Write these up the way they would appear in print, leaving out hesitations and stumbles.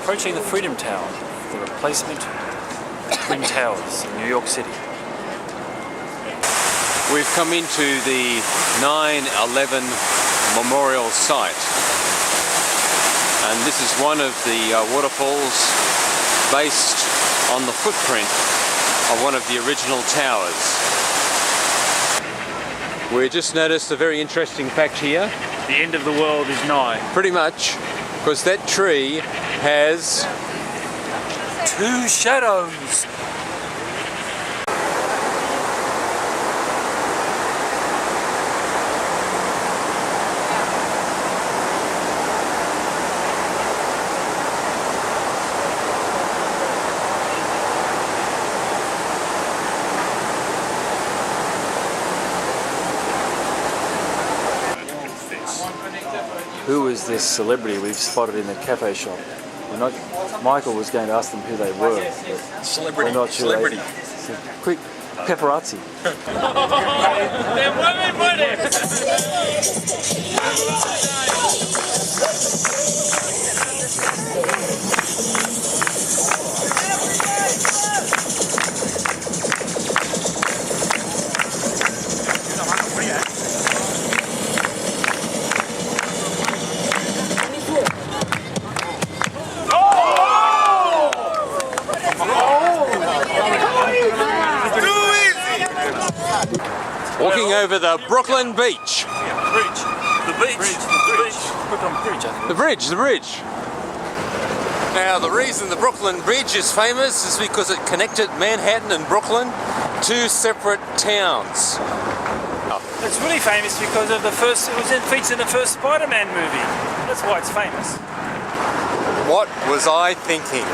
approaching the Freedom Tower, the replacement Twin Towers in New York City. We've come into the 9/11 memorial site, and this is one of the waterfalls based on the footprint of one of the original towers. We just noticed a very interesting fact here. The end of the world is nigh. Pretty much, because that tree has 2 shadows. Who is this celebrity we've spotted in the cafe shop? Michael was going to ask them who they were. Celebrity. We're not sure. Celebrity. Quick, paparazzi. They're women. walking over the Brooklyn beach. Bridge. The beach. The bridge. Brooklyn Bridge, I think. The bridge. Now, the reason the Brooklyn Bridge is famous is because it connected Manhattan and Brooklyn, two separate towns. It's really famous because of the first. It was featured in the first Spider-Man movie. That's why it's famous. What was I thinking?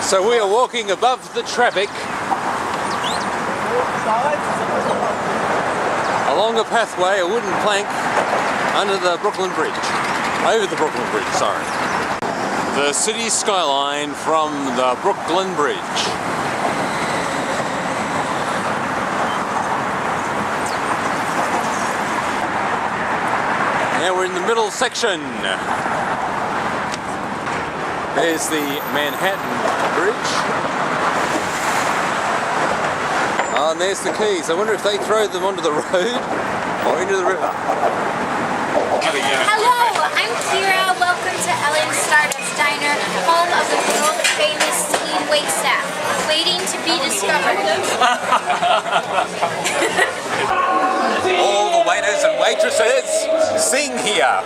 So we are walking above the traffic along a pathway, a wooden plank under the Brooklyn Bridge. Over the Brooklyn Bridge, sorry. The city skyline from the Brooklyn Bridge. Now we're in the middle section. There's the Manhattan Bridge. And there's the keys. I wonder if they throw them onto the road or into the river. Hello, I'm Kira. Welcome to Ellen's Stardust Diner, home of the world famous singing waitstaff, waiting to be discovered. All the waiters and waitresses sing here.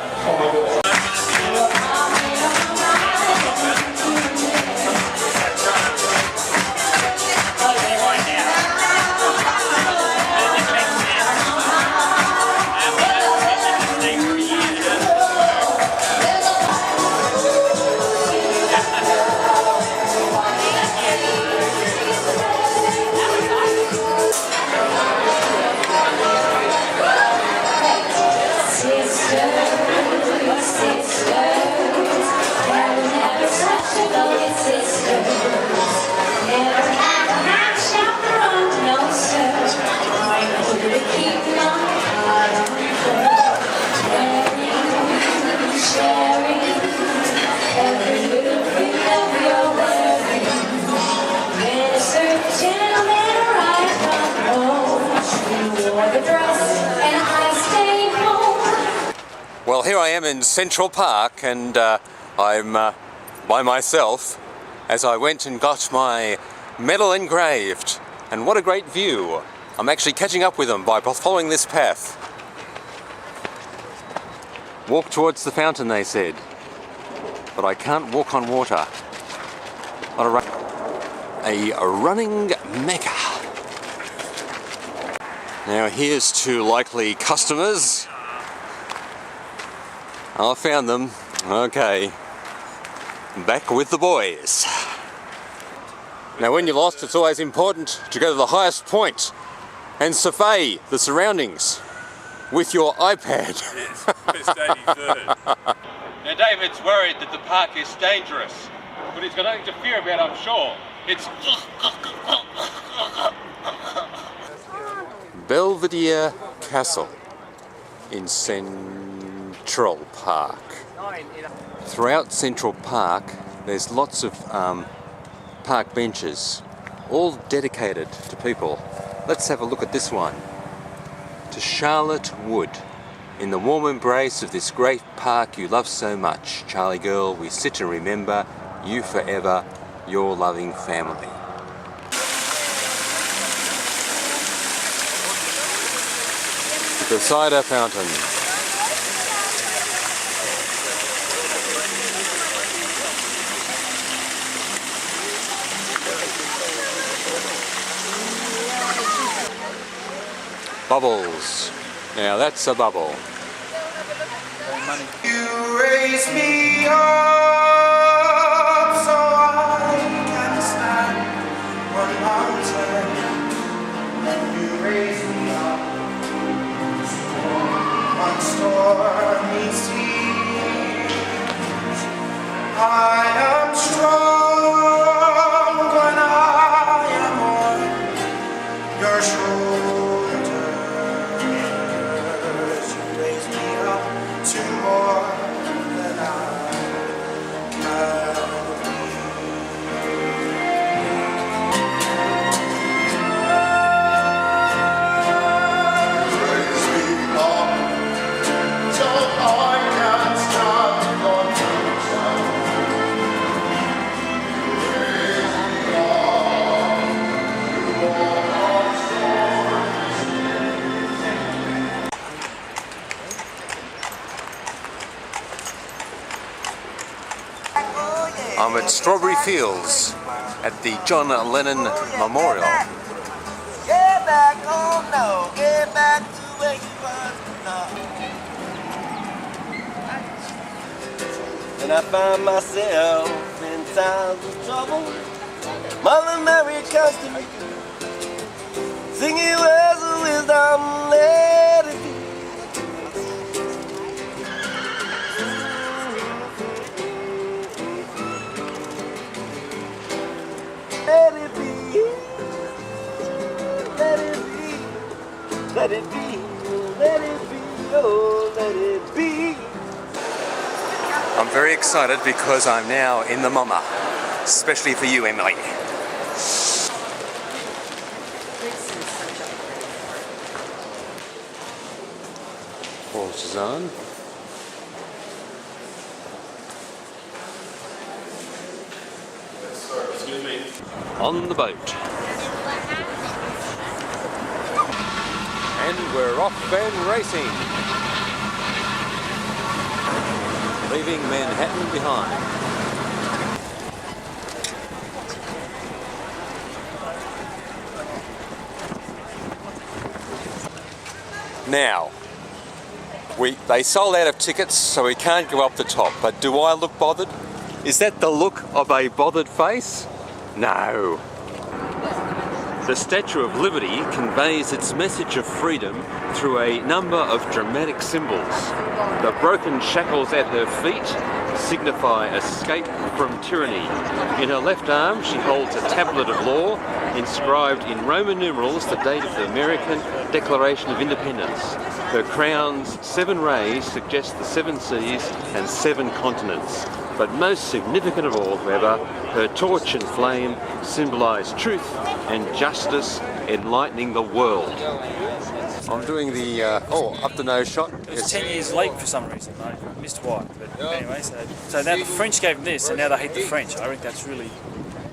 Well, here I am in Central Park, and I'm by myself as I went and got my medal engraved. And what a great view. I'm actually catching up with them by following this path. Walk towards the fountain, they said. But I can't walk on water. What a running mecca. Now here's two likely customers. I found them. Okay. Back with the boys. Now when you're lost, it's always important to go to the highest point and survey the surroundings with your iPad. Yes, best 83rd. Now David's worried that the park is dangerous, but he's got nothing to fear about, I'm sure. It's Belvedere Castle in Central Park. throughout Central Park there's lots of park benches, all dedicated to people. Let's have a look at this one. To Charlotte Wood, in the warm embrace of this great park you love so much. Charlie girl, we sit to remember you forever, your loving family. The cider fountain. Bubbles. Now that's a bubble. You raise me up so I can stand on mountain. You raise me up on stormy seas. I am strong when I am on your shoulders. You raise me up to more than I can be. Raise me up till I can stand on mountain. Raise me up to more I'm at Strawberry Fields at the John Lennon Memorial. Get back home now, get back to where you was now. And I find myself in times of trouble. Mother Mary comes to me, singing words of wisdom, let it be. Let it be, let it be, let it be, let it be, oh, let it be. I'm very excited because I'm now in the MoMA, especially for you, Emily. Paul Cezanne. On the boat. And we're off and racing. Leaving Manhattan behind. Now, they sold out of tickets, so we can't go up the top, but do I look bothered? Is that the look of a bothered face? No. The Statue of Liberty conveys its message of freedom through a number of dramatic symbols. The broken shackles at her feet signify escape from tyranny. In her left arm she holds a tablet of law inscribed in Roman numerals the date of the American Declaration of Independence. Her crown's 7 rays suggest the 7 seas and 7 continents. But most significant of all, however, her torch and flame symbolise truth and justice enlightening the world. I'm doing the up the nose shot. It was 10 years late for some reason. I missed why. But anyway, so now the French gave them this, and now they hate the French. I think that's really...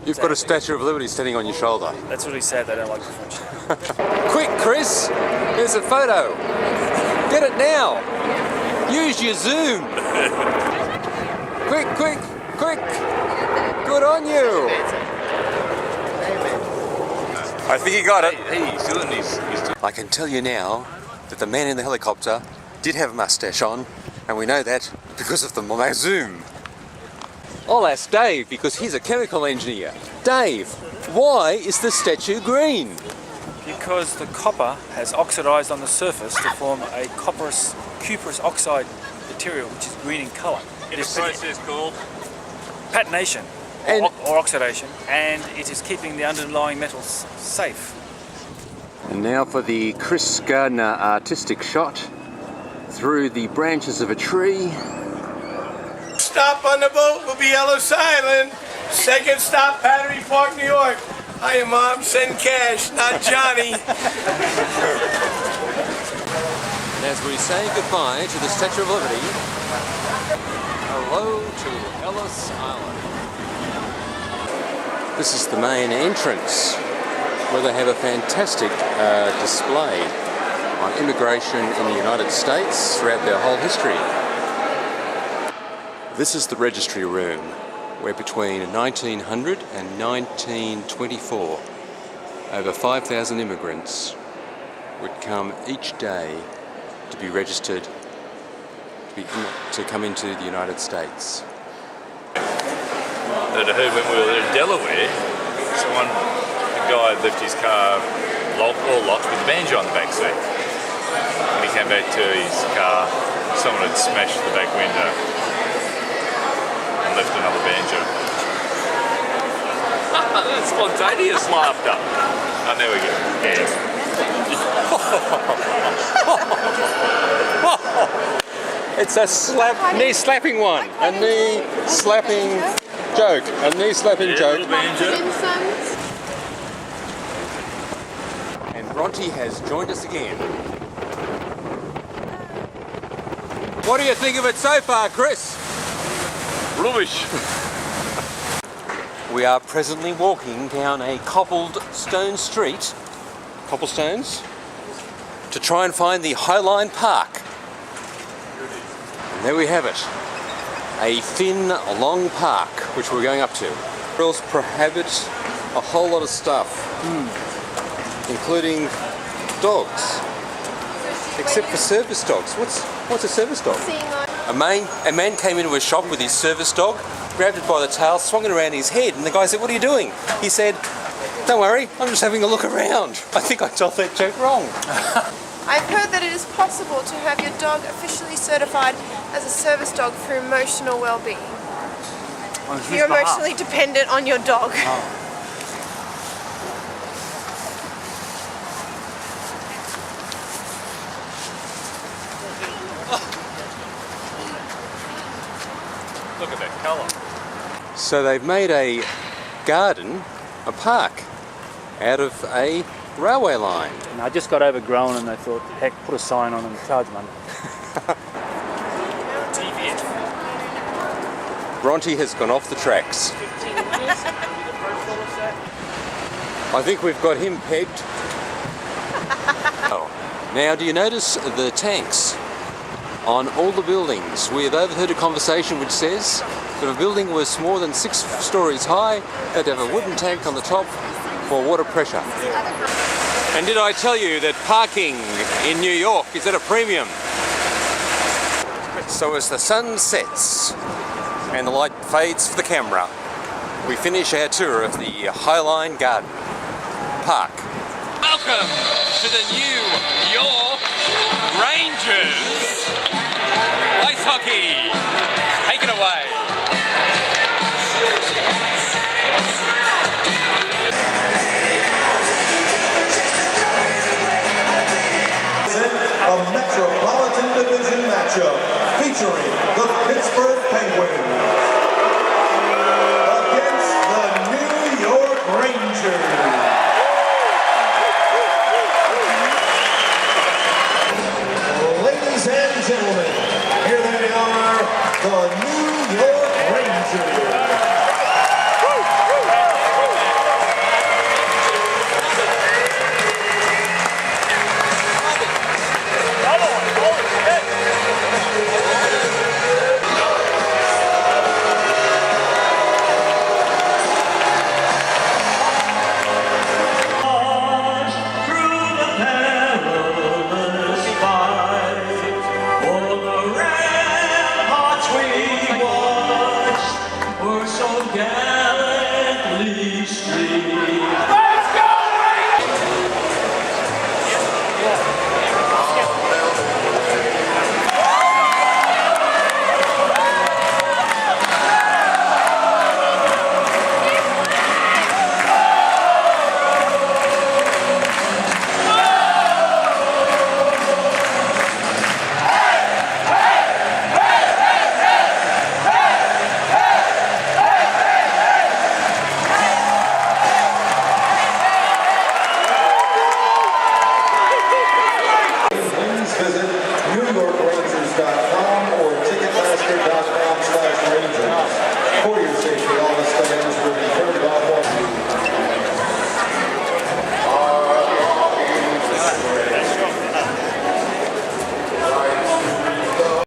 You've got a Statue of Liberty standing on your shoulder. That's really sad they don't like the French. Quick, Chris! There's a photo. Get it now. Use your zoom. Quick, quick, quick! Good on you! I think he got it. Hey, he's doing these. I can tell you now that the man in the helicopter did have a mustache on, and we know that because of the zoom. I'll ask Dave because he's a chemical engineer. Dave, why is the statue green? Because the copper has oxidised on the surface to form a cuprous oxide material, which is green in colour. It is process called patination or oxidation, and it is keeping the underlying metals safe. And now for the Chris Gardner artistic shot through the branches of a tree. stop on the boat will be Ellis Island. Second stop, Battery Park, New York. Hiya, Mom. Send cash, not Johnny. And as we say goodbye to the Statue of Liberty, hello to Ellis Island. This is the main entrance, where they have a fantastic display on immigration in the United States throughout their whole history. This is the registry room, where between 1900 and 1924, over 5,000 immigrants would come each day to be registered to come into the United States. That I heard when we were in Delaware, a guy left his car all locked with a banjo on the back seat. When he came back to his car, someone had smashed the back window and left another banjo. Spontaneous laughter. Oh, there we go. Yeah. It's a knee slapping one, a knee slapping joke, a knee slapping joke. And Bronte has joined us again. What do you think of it so far, Chris? Rubbish. We are presently walking down a cobbled stone street, cobblestones, to try and find the Highline Park. And there we have it, a thin, long park which we're going up to. Rules prohibit a whole lot of stuff, including dogs, except for service dogs. What's a service dog? A man came into a shop with his service dog, grabbed it by the tail, swung it around his head, and the guy said, "What are you doing?" He said, "Don't worry, I'm just having a look around." I think I told that joke wrong. I've heard that it is possible to have your dog officially certified as a service dog for emotional well-being. You're emotionally dependent on your dog. Look at that colour. So they've made a garden, a park, out of a railway line. And I just got overgrown and they thought, heck, put a sign on and charge money. Bronte has gone off the tracks. I think we've got him pegged. Oh. Now, do you notice the tanks on all the buildings? We have overheard a conversation which says that if a building was more than 6 stories high, it'd have a wooden tank on the top for water pressure. And did I tell you that parking in New York is at a premium? So as the sun sets and the light fades for the camera, we finish our tour of the Highline Garden Park. Welcome to the New York Rangers. Ice hockey. Take it away. A Metropolitan Division matchup featuring the Pittsburgh Penguins against the New York Rangers. Ladies and gentlemen, here they are, the New York Rangers. That's